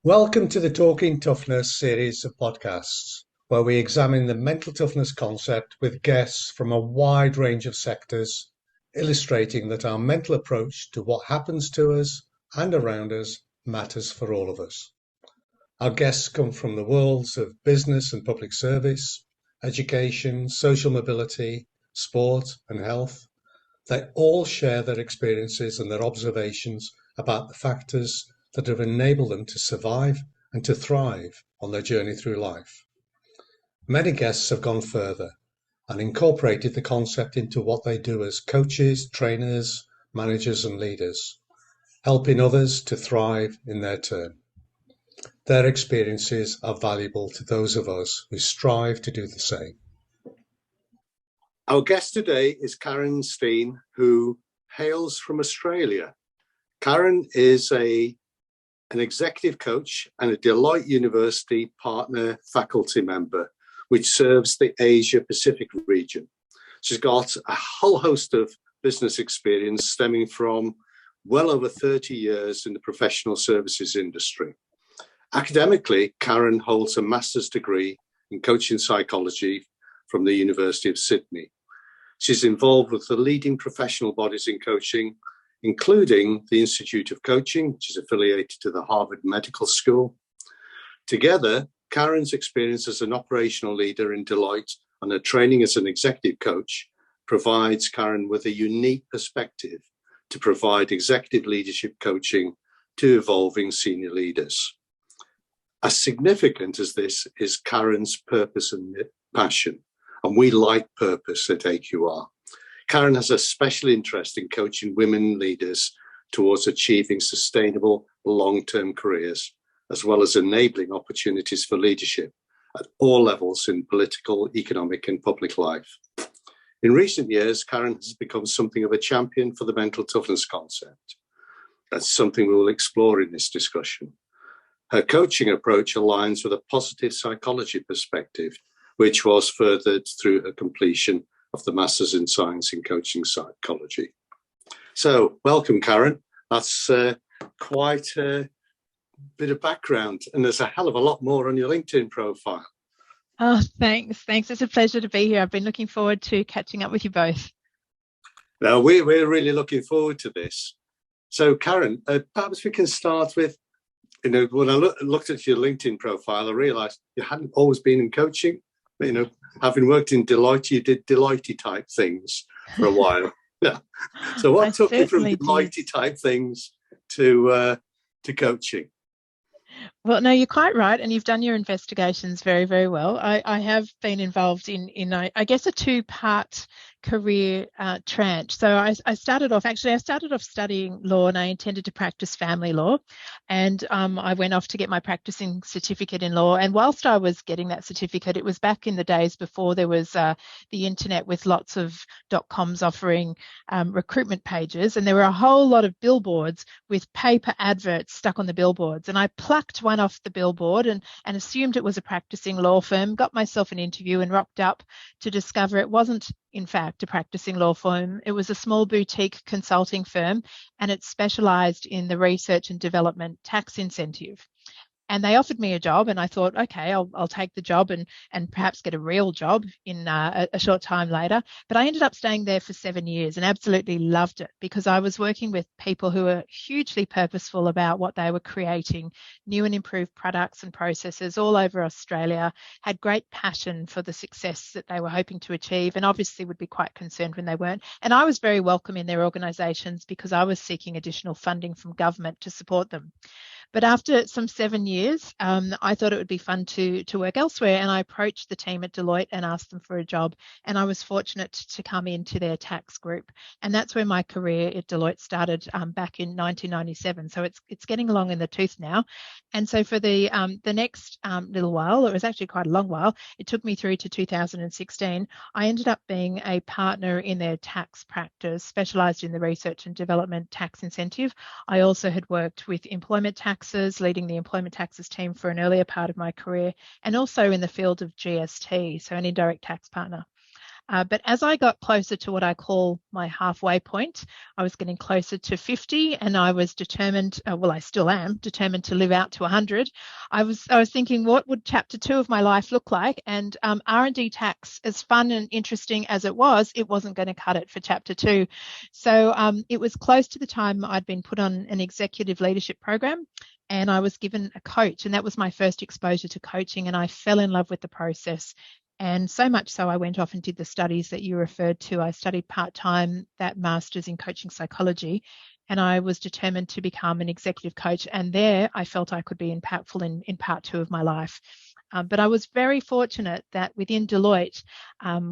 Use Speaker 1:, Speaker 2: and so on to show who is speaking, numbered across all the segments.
Speaker 1: Welcome to the Talking Toughness series of podcasts, where we examine the mental toughness concept with guests from a wide range of sectors, illustrating that our mental approach to what happens to us and around us matters for all of us. Our guests come from the worlds of business and public service, education, social mobility, sport, and health. They all share their experiences and their observations about the factors that have enabled them to survive and to thrive on their journey through life. Many guests have gone further and incorporated the concept into what they do as coaches, trainers, managers, and leaders, helping others to thrive in their turn. Their experiences are valuable to those of us who strive to do the same. Our guest today is Karen Stein, who hails from Australia. Karen is an executive coach and a Deloitte University partner faculty member, which serves the Asia Pacific region. She's got a whole host of business experience stemming from well over 30 years in the professional services industry. Academically, Karen holds a master's degree in coaching psychology from the University of Sydney. She's involved with the leading professional bodies in coaching, including the Institute of Coaching, which is affiliated to the Harvard Medical School. Together, Karen's experience as an operational leader in Deloitte and her training as an executive coach provides Karen with a unique perspective to provide executive leadership coaching to evolving senior leaders. As significant as this is Karen's purpose and passion, and we like purpose at AQR. Karen has a special interest in coaching women leaders towards achieving sustainable long-term careers, as well as enabling opportunities for leadership at all levels in political, economic, and public life. In recent years, Karen has become something of a champion for the mental toughness concept. That's something we will explore in this discussion. Her coaching approach aligns with a positive psychology perspective, which was furthered through her completion of the Masters in Science in Coaching Psychology. So, welcome, Karen. That's quite a bit of background, and there's a hell of a lot more on your LinkedIn profile.
Speaker 2: Oh, thanks. It's a pleasure to be here. I've been looking forward to catching up with you both.
Speaker 1: Now, we're really looking forward to this. So, Karen, perhaps we can start with, when I looked at your LinkedIn profile, I realized you hadn't always been in coaching. Having worked in Deloitte, you did Deloitte type things for a while. Yeah. So what took you from Deloitte type things to coaching?
Speaker 2: Well, no, you're quite right, and you've done your investigations very, very well. I have been involved in I guess, a two-part career tranche. So I started off studying law, and I intended to practice family law, and I went off to get my practicing certificate in law. And whilst I was getting that certificate, it was back in the days before there was the internet, with lots of .coms offering recruitment pages, and there were a whole lot of billboards with paper adverts stuck on the billboards, and I plucked one off the billboard and assumed it was a practicing law firm, got myself an interview, and rocked up to discover it wasn't, in fact, a practicing law firm. It was a small boutique consulting firm, and it specialised in the research and development tax incentive. And they offered me a job, and I thought, okay, I'll take the job and perhaps get a real job in a short time later. But I ended up staying there for 7 years and absolutely loved it, because I was working with people who were hugely purposeful about what they were creating, new and improved products and processes all over Australia, had great passion for the success that they were hoping to achieve, and obviously would be quite concerned when they weren't. And I was very welcome in their organisations because I was seeking additional funding from government to support them. But after some 7 years, I thought it would be fun to work elsewhere, and I approached the team at Deloitte and asked them for a job, and I was fortunate to come into their tax group, and that's where my career at Deloitte started back in 1997. So it's getting long in the tooth now, and so for the next little while, it was actually quite a long while, it took me through to 2016. I ended up being a partner in their tax practice, specialised in the research and development tax incentive. I also had worked with employment tax, leading the employment taxes team for an earlier part of my career, and also in the field of GST, so an indirect tax partner. But as I got closer to what I call my halfway point, I was getting closer to 50, and I was determined, well, I still am determined to live out to 100. I was thinking, what would chapter 2 of my life look like? And R&D tax, as fun and interesting as it wasn't going to cut it for chapter 2. So it was close to the time I'd been put on an executive leadership program, and I was given a coach, and that was my first exposure to coaching, and I fell in love with the process. And so much so I went off and did the studies that you referred to. I studied part-time that master's in coaching psychology, and I was determined to become an executive coach. And there I felt I could be impactful in part 2 of my life. But I was very fortunate that within Deloitte,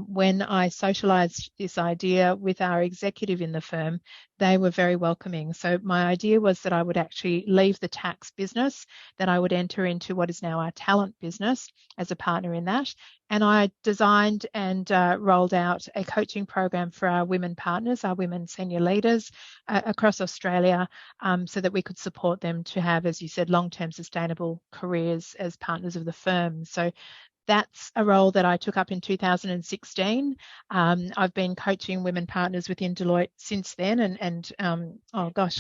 Speaker 2: when I socialized this idea with our executive in the firm, they were very welcoming. So my idea was that I would actually leave the tax business, that I would enter into what is now our talent business as a partner in that. And I designed and rolled out a coaching program for our women partners, our women senior leaders across Australia, so that we could support them to have, as you said, long-term sustainable careers as partners of the firm. So that's a role that I took up in 2016. I've been coaching women partners within Deloitte since then, and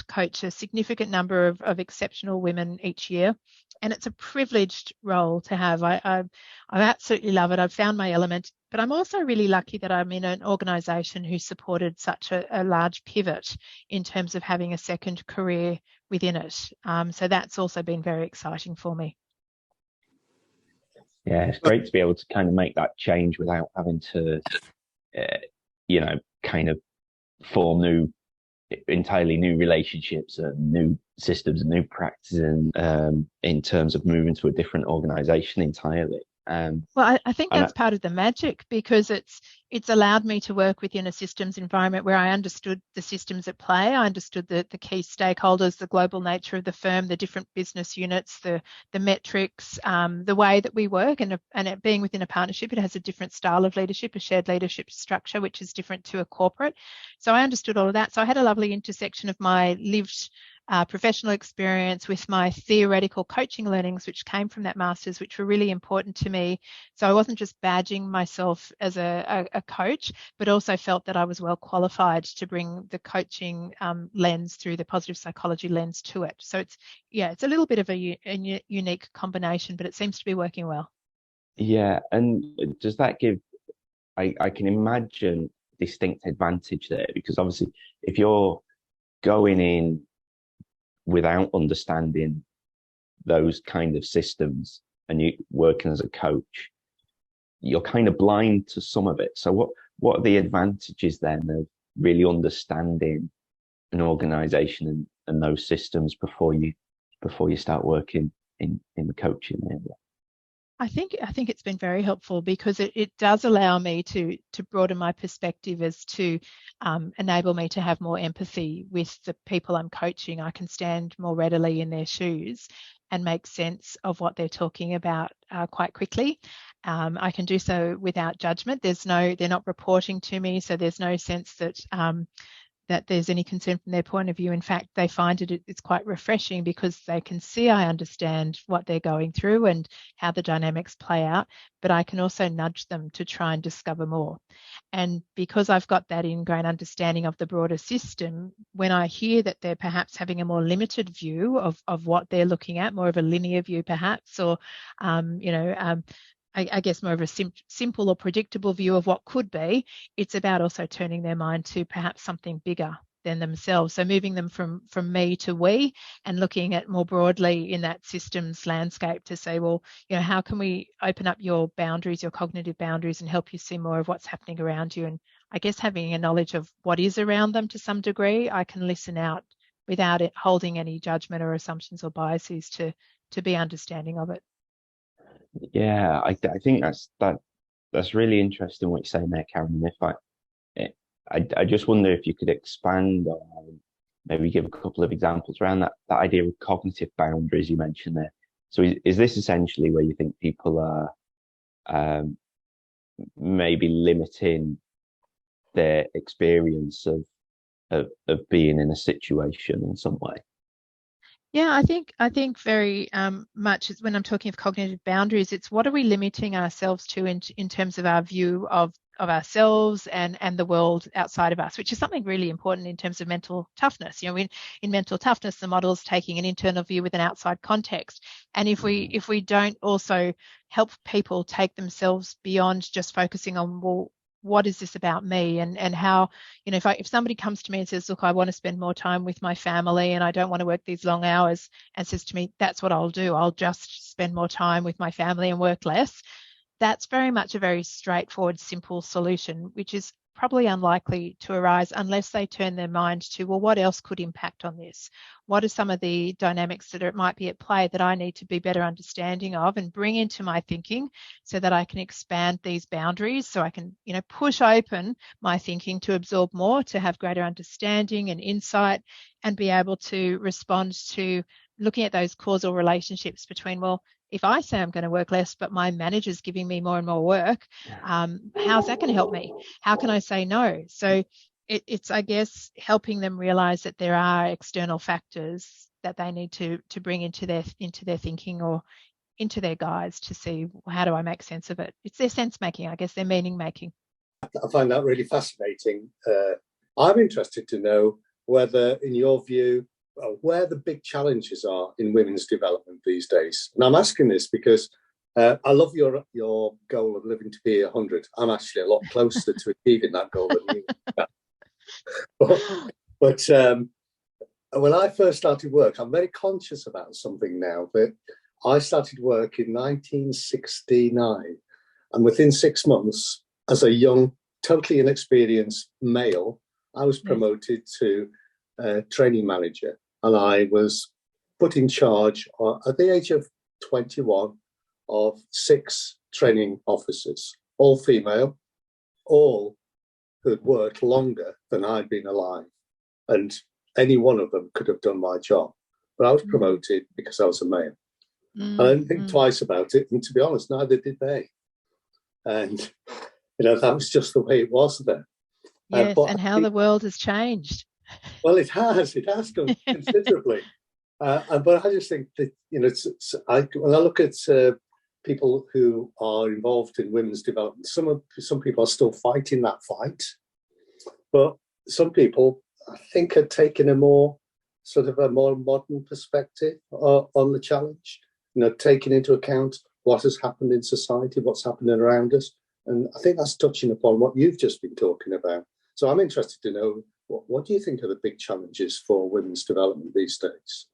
Speaker 2: coach a significant number of exceptional women each year. And it's a privileged role to have. I absolutely love it. I've found my element, but I'm also really lucky that I'm in an organisation who supported such a large pivot in terms of having a second career within it. So that's also been very exciting for me.
Speaker 3: Yeah, it's great to be able to kind of make that change without having to, kind of form entirely new relationships and new systems and new practices in terms of moving to a different organization entirely.
Speaker 2: Well, I think that's part of the magic, because it's allowed me to work within a systems environment where I understood the systems at play. I understood the key stakeholders, the global nature of the firm, the different business units, the metrics, the way that we work, and it being within a partnership, it has a different style of leadership, a shared leadership structure, which is different to a corporate. So I understood all of that. So I had a lovely intersection of my lived professional experience with my theoretical coaching learnings, which came from that master's, which were really important to me. So I wasn't just badging myself as a coach, but also felt that I was well qualified to bring the coaching lens through the positive psychology lens to it. So it's a little bit of a unique combination, but it seems to be working well.
Speaker 3: Yeah, and does that give, I can imagine, distinct advantage there, because obviously if you're going in without understanding those kind of systems and you working as a coach, you're kind of blind to some of it. So what are the advantages then of really understanding an organization and those systems before you start working in the coaching area?
Speaker 2: I think it's been very helpful, because it does allow me to broaden my perspective as to enable me to have more empathy with the people I'm coaching. I can stand more readily in their shoes and make sense of what they're talking about quite quickly. I can do so without judgment. They're not reporting to me, so there's no sense that there's any concern from their point of view. In fact, they find it's quite refreshing, because they can see I understand what they're going through and how the dynamics play out, but I can also nudge them to try and discover more. And because I've got that ingrained understanding of the broader system, when I hear that they're perhaps having a more limited view of what they're looking at, more of a linear view perhaps, or I guess more of a simple or predictable view of what could be, it's about also turning their mind to perhaps something bigger than themselves. So moving them from me to we, and looking at more broadly in that systems landscape to say, well, how can we open up your boundaries, your cognitive boundaries, and help you see more of what's happening around you? And I guess having a knowledge of what is around them to some degree, I can listen out without it holding any judgment or assumptions or biases to be understanding of it.
Speaker 3: Yeah, I think that's really interesting what you're saying there, Karen. I just wonder if you could expand on, maybe give a couple of examples around that idea of cognitive boundaries you mentioned there. So is this essentially where you think people are maybe limiting their experience of being in a situation in some way?
Speaker 2: Yeah, I think very much when I'm talking of cognitive boundaries, it's what are we limiting ourselves to in terms of our view of ourselves and the world outside of us, which is something really important in terms of mental toughness. You know, in mental toughness, the model is taking an internal view with an outside context. And if we don't also help people take themselves beyond just focusing on, well, what is this about me, and how, you know, if somebody comes to me and says, look, I want to spend more time with my family and I don't want to work these long hours, and says to me, that's what I'll do, I'll just spend more time with my family and work less, that's very much a very straightforward, simple solution, which is probably unlikely to arise unless they turn their mind to, well, what else could impact on this? What are some of the dynamics that might be at play that I need to be better understanding of and bring into my thinking so that I can expand these boundaries, so I can, you know, push open my thinking to absorb more, to have greater understanding and insight, and be able to respond to looking at those causal relationships between, well, if I say I'm going to work less, but my manager's giving me more and more work, how's that going to help me? How can I say no? So it's, I guess, helping them realize that there are external factors that they need to bring into their thinking or into their guides to see, how do I make sense of it? It's their sense making, I guess, their meaning making.
Speaker 1: I find that really fascinating. I'm interested to know whether, in your view, where the big challenges are in women's development these days. And I'm asking this because I love your goal of living to be 100. I'm actually a lot closer to achieving that goal than you. But when I first started work, I'm very conscious about something now. That I started work in 1969, and within 6 months, as a young, totally inexperienced male, I was promoted to training manager. And I was put in charge at the age of 21 of 6 training officers, all female, all who had worked longer than I'd been alive. And any one of them could have done my job. But I was promoted because I was a male. I didn't think twice about it. And to be honest, neither did they. And, you know, that was just the way it was then.
Speaker 2: Yes, and how the world has changed.
Speaker 1: Well, it has considerably. But I just think that, you know, when I look at people who are involved in women's development, some people are still fighting that fight, but some people, I think, are taking a more modern perspective on the challenge. You know, taking into account what has happened in society, what's happening around us, and I think that's touching upon what you've just been talking about. So I'm interested to know, what do you think are the big challenges for women's development these days?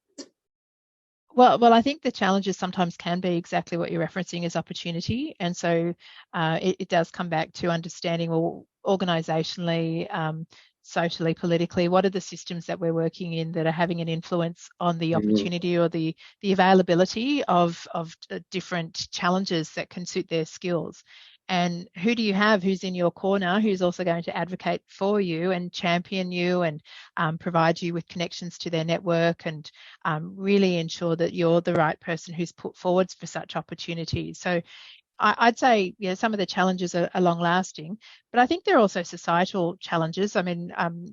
Speaker 2: Well, I think the challenges sometimes can be exactly what you're referencing as opportunity. And so it does come back to understanding, well, organisationally, socially, politically, what are the systems that we're working in that are having an influence on the opportunity or the availability of different challenges that can suit their skills. And who do you have who's in your corner, who's also going to advocate for you and champion you and provide you with connections to their network and really ensure that you're the right person who's put forwards for such opportunities. So I'd say, you know, some of the challenges are long lasting, but I think there are also societal challenges. I mean,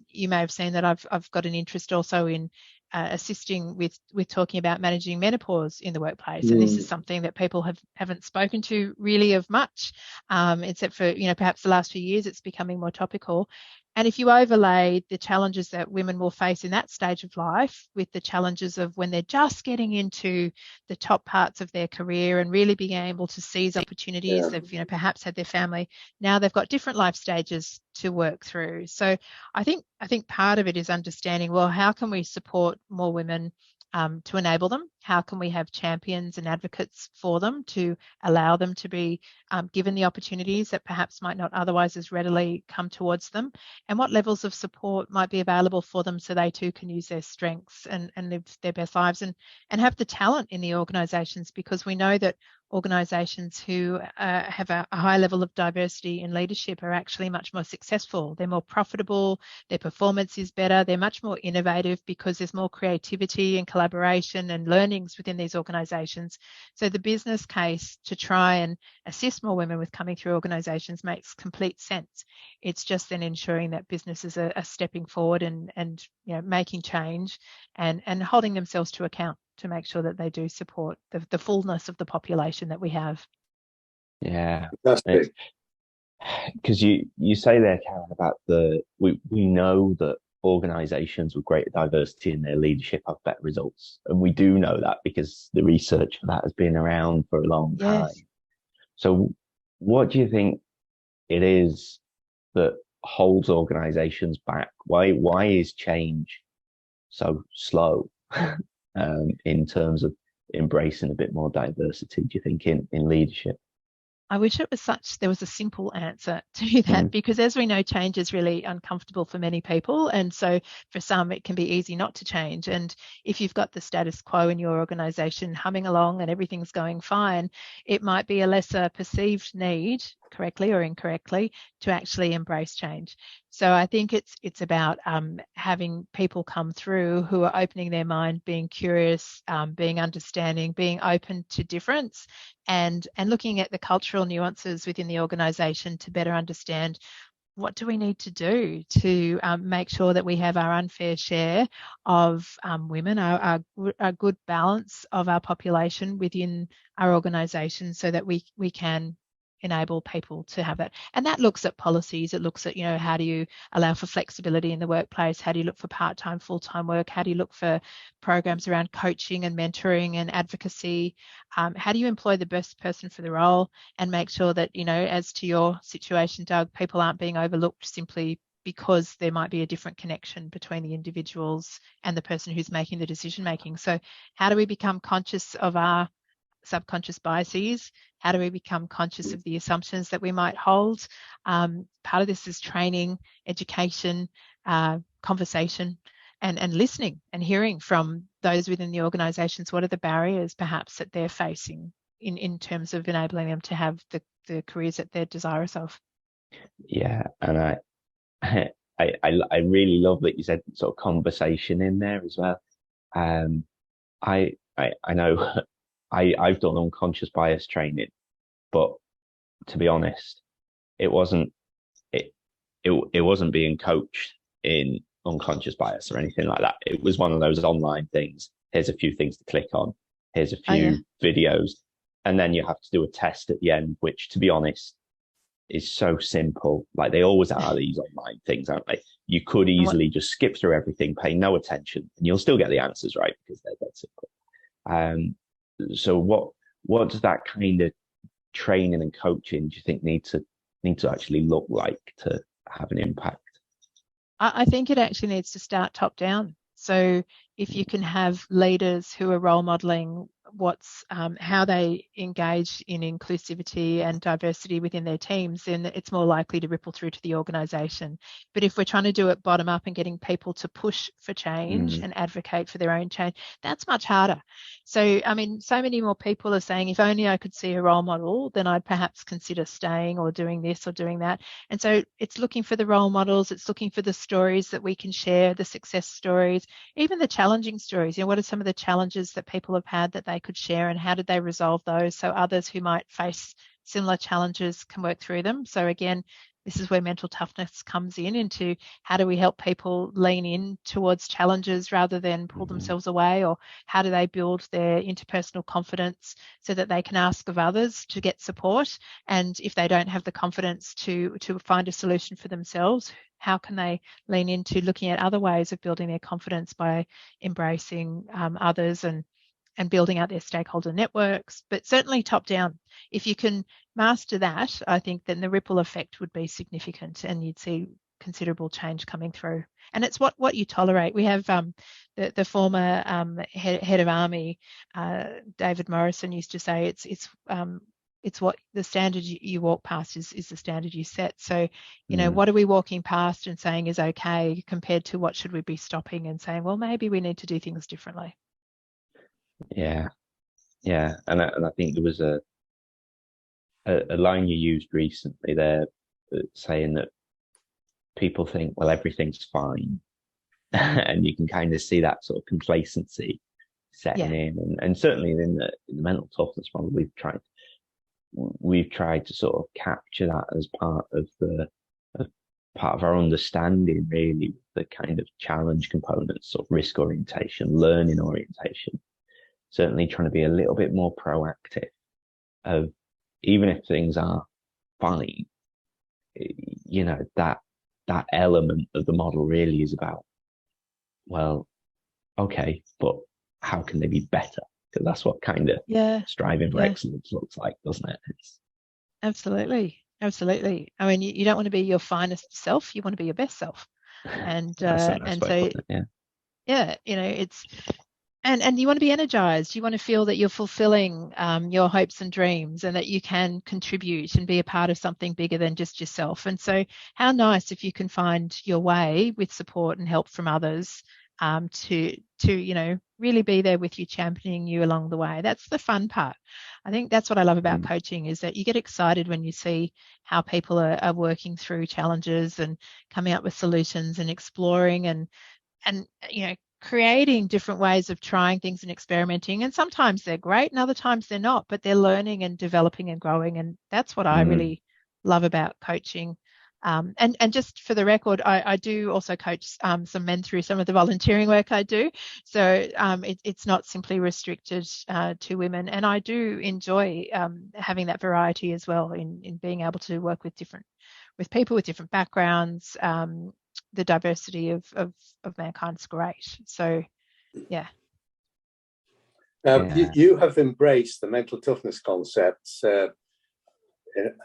Speaker 2: you may have seen that I've got an interest also in assisting with talking about managing menopause in the workplace, and this is something that people haven't spoken to really of much, except for, you know, perhaps the last few years it's becoming more topical. And if you overlay the challenges that women will face in that stage of life with the challenges of when they're just getting into the top parts of their career and really being able to seize opportunities, they've, you know, perhaps had their family, now they've got different life stages to work through. So I think part of it is understanding, well, how can we support more women to enable them? How can we have champions and advocates for them to allow them to be given the opportunities that perhaps might not otherwise as readily come towards them? And what levels of support might be available for them so they too can use their strengths and live their best lives and have the talent in the organisations, because we know that organisations who have a high level of diversity in leadership are actually much more successful. They're more profitable, their performance is better, they're much more innovative because there's more creativity and collaboration and learnings within these organisations. So the business case to try and assist more women with coming through organisations makes complete sense. It's just then ensuring that businesses are stepping forward and you know, making change and holding themselves to account to make sure that they do support the fullness of the population that we have.
Speaker 3: Yeah, because you say there, Karen, about we know that organizations with greater diversity in their leadership have better results. And we do know that because the research for that has been around for a long time.
Speaker 2: Yes.
Speaker 3: So what do you think it is that holds organizations back? Why is change so slow in terms of embracing a bit more diversity, do you think, in leadership?
Speaker 2: I wish there was a simple answer to that,
Speaker 3: Mm,
Speaker 2: because as we know, change is really uncomfortable for many people. And so for some, it can be easy not to change. And if you've got the status quo in your organization humming along and everything's going fine, it might be a lesser perceived need, correctly or incorrectly, to actually embrace change. So I think it's about having people come through who are opening their mind, being curious, being understanding, being open to difference, and looking at the cultural nuances within the organisation to better understand what do we need to do to make sure that we have our unfair share of women, our good balance of our population within our organisation, so that we can enable people to have that. And that looks at policies. It looks at, how do you allow for flexibility in the workplace? How do you look for part-time, full-time work? How do you look for programs around coaching and mentoring and advocacy? How do you employ the best person for the role and make sure that, as to your situation, Doug, people aren't being overlooked simply because there might be a different connection between the individuals and the person who's making the decision making. So how do we become conscious of our subconscious biases? How do we become conscious of the assumptions that we might hold? Part of this is training, education, conversation, and listening and hearing from those within the organisations. What are the barriers perhaps that they're facing in terms of enabling them to have the careers that they're desirous of?
Speaker 3: yeah, and I really love that you said sort of conversation in there as well. Um, I know I've done unconscious bias training, but to be honest, it wasn't it it wasn't being coached in unconscious bias or anything like that. It was one of those online things. Here's a few things to click on. Here's a
Speaker 2: Oh yeah.
Speaker 3: few videos, and then you have to do a test at the end, which, to be honest, is so simple. Like they always are these online things, aren't they? You could
Speaker 2: And what
Speaker 3: easily just skip through everything, pay no attention, and you'll still get the answers right because they're that simple. So what does that kind of training and coaching do you think need to actually look like to have an impact?
Speaker 2: I think it actually needs to start top down. So if you can have leaders who are role modeling how they engage in inclusivity and diversity within their teams, then it's more likely to ripple through to the organisation. But if we're trying to do it bottom up and getting people to push for change
Speaker 3: Mm,
Speaker 2: and advocate for their own change, that's much harder. So, I mean, so many more people are saying, if only I could see a role model, then I'd perhaps consider staying or doing this or doing that. And so it's looking for the role models, it's looking for the stories that we can share, the success stories, even the challenging stories. What are some of the challenges that people have had that they could share, and how did they resolve those, so others who might face similar challenges can work through them? So again, this is where mental toughness comes into how do we help people lean in towards challenges rather than pull
Speaker 3: mm,
Speaker 2: themselves away, or how do they build their interpersonal confidence so that they can ask of others to get support, and if they don't have the confidence to find a solution for themselves, how can they lean into looking at other ways of building their confidence by embracing others and building out their stakeholder networks, but certainly top down. If you can master that, I think then the ripple effect would be significant and you'd see considerable change coming through. And it's what you tolerate. We have the former head of Army, David Morrison, used to say it's what the standard you walk past is the standard you set. So,
Speaker 3: mm.
Speaker 2: what are we walking past and saying is okay compared to what should we be stopping and saying, well, maybe we need to do things differently.
Speaker 3: Yeah, yeah, and I think there was a line you used recently there saying that people think, well, everything's fine, and you can kind of see that sort of complacency setting
Speaker 2: Yeah.
Speaker 3: in, and certainly in the mental toughness model, we've tried to sort of capture that as uh, part of our understanding, really, the kind of challenge components, sort of risk orientation, learning orientation. Certainly trying to be a little bit more proactive of, even if things are fine, you know, that element of the model really is about, well, okay, but how can they be better? Because that's what kind of striving for excellence looks like, doesn't it?
Speaker 2: Absolutely. I mean, you don't want to be your finest self, you want to be your best self. And and so you know, it's and you want to be energized. You want to feel that you're fulfilling your hopes and dreams, and that you can contribute and be a part of something bigger than just yourself. And so how nice if you can find your way with support and help from others, to you know, really be there with you, championing you along the way. That's the fun part. I think that's what I love about coaching, is that you get excited when you see how people are working through challenges and coming up with solutions and exploring and you know, creating different ways of trying things and experimenting. And sometimes they're great and other times they're not, but they're learning and developing and growing. And that's what I really love about coaching. And just for the record, I do also coach some men through some of the volunteering work I do. So it's not simply restricted to women. And I do enjoy having that variety as well in being able to work with people with different backgrounds. The diversity of mankind's great. So, yeah.
Speaker 1: You have embraced the mental toughness concepts in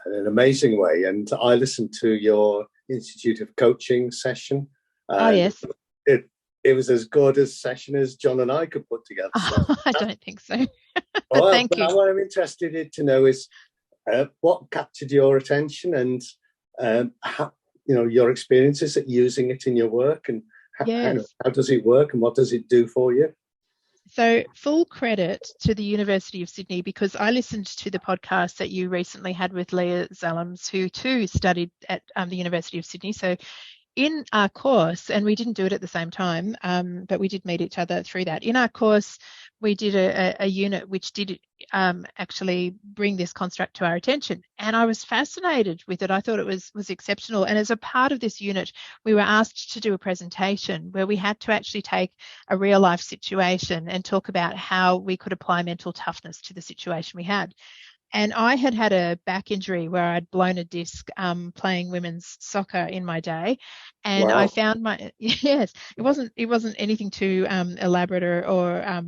Speaker 1: an amazing way. And I listened to your Institute of Coaching session.
Speaker 2: Oh, yes.
Speaker 1: It was as good a session as John and I could put together.
Speaker 2: So. I don't think so.
Speaker 1: Well,
Speaker 2: Thank you.
Speaker 1: What I'm interested to know is what captured your attention, and how, you know, your experiences at using it in your work, and how does it work and what does it do for you?
Speaker 2: So full credit to the University of Sydney, because I listened to the podcast that you recently had with Leah Zellams, who too studied at the University of Sydney. So in our course, and we didn't do it at the same time, but we did meet each other through that. In our course, we did a unit which did actually bring this construct to our attention. And I was fascinated with it. I thought it was exceptional. And as a part of this unit, we were asked to do a presentation where we had to actually take a real life situation and talk about how we could apply mental toughness to the situation we had. And I had a back injury where I'd blown a disc playing women's soccer in my day, and I found it wasn't anything too elaborate or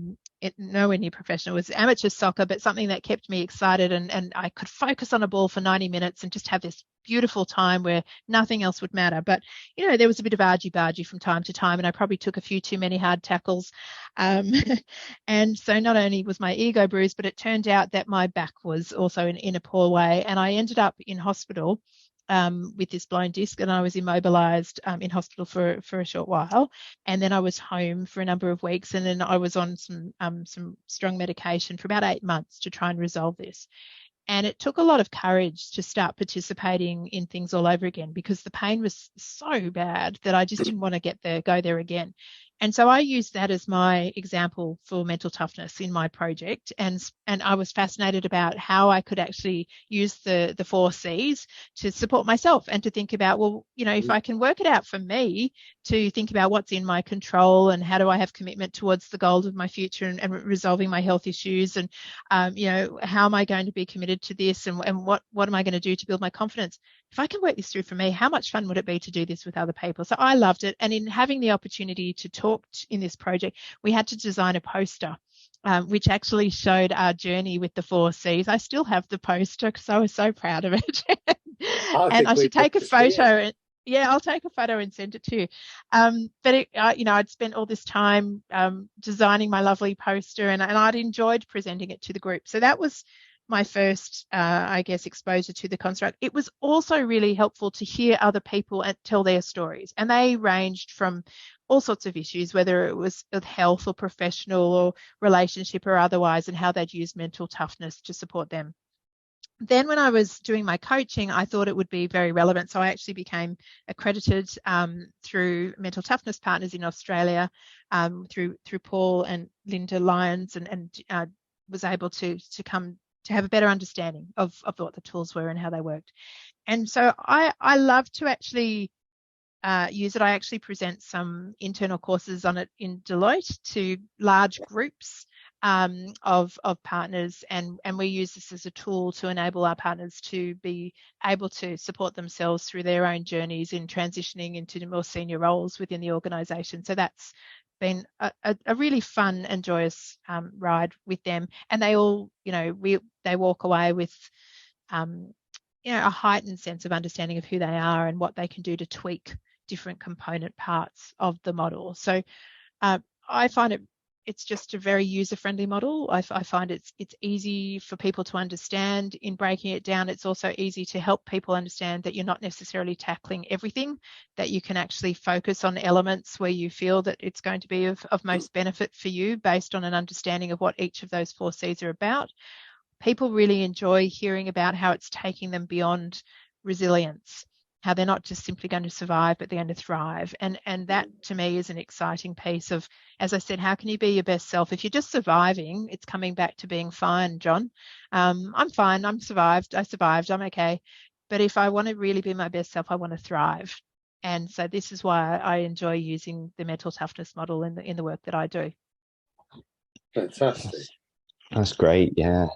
Speaker 2: nowhere near professional. It was amateur soccer, but something that kept me excited, and I could focus on a ball for 90 minutes and just have this beautiful time where nothing else would matter. But, you know, there was a bit of argy-bargy from time to time, and I probably took a few too many hard tackles. And so not only was my ego bruised, but it turned out that my back was also in a poor way. And I ended up in hospital with this blown disc, and I was immobilized in hospital for a short while. And then I was home for a number of weeks, and then I was on some strong medication for about 8 months to try and resolve this. And it took a lot of courage to start participating in things all over again, because the pain was so bad that I just didn't want to go there again. And so I used that as my example for mental toughness in my project. And I was fascinated about how I could actually use the 4 C's to support myself, and to think about, well, you know, if I can work it out for me, to think about what's in my control and how do I have commitment towards the goals of my future and resolving my health issues, and, you know, how am I going to be committed to this, and what am I going to do to build my confidence? If I can work this through for me, how much fun would it be to do this with other people? So I loved it. And in having the opportunity to talk in this project, we had to design a poster, which actually showed our journey with the 4 C's. I still have the poster because I was so proud of it. And I should take a photo. Yeah, I'll take a photo and send it to you. But you know, I'd spent all this time designing my lovely poster, and I'd enjoyed presenting it to the group. So that was my first, I guess, exposure to the construct. It was also really helpful to hear other people and tell their stories. And they ranged from all sorts of issues, whether it was with health or professional or relationship or otherwise, and how they'd use mental toughness to support them. Then when I was doing my coaching, I thought it would be very relevant. So I actually became accredited through Mental Toughness Partners in Australia, through Paul and Linda Lyons, and was able to come to have a better understanding of what the tools were and how they worked. And so I love to actually use it. I actually present some internal courses on it in Deloitte to large groups of partners, and we use this as a tool to enable our partners to be able to support themselves through their own journeys in transitioning into more senior roles within the organisation. So that's been a really fun and joyous ride with them, and they all, they walk away with a heightened sense of understanding of who they are and what they can do to tweak different component parts of the model. So I find it's just a very user-friendly model. I find it's easy for people to understand. In breaking it down, it's also easy to help people understand that you're not necessarily tackling everything, that you can actually focus on elements where you feel that it's going to be of most benefit for you based on an understanding of what each of those 4 C's are about. People really enjoy hearing about how it's taking them beyond resilience, how they're not just simply going to survive, but they're going to thrive. And that to me is an exciting piece of, as I said, how can you be your best self? If you're just surviving, it's coming back to being fine, John. I'm fine, I survived, I'm okay. But if I want to really be my best self, I want to thrive. And so this is why I enjoy using the mental toughness model in the work that I do.
Speaker 1: Fantastic.
Speaker 3: That's great. Yeah.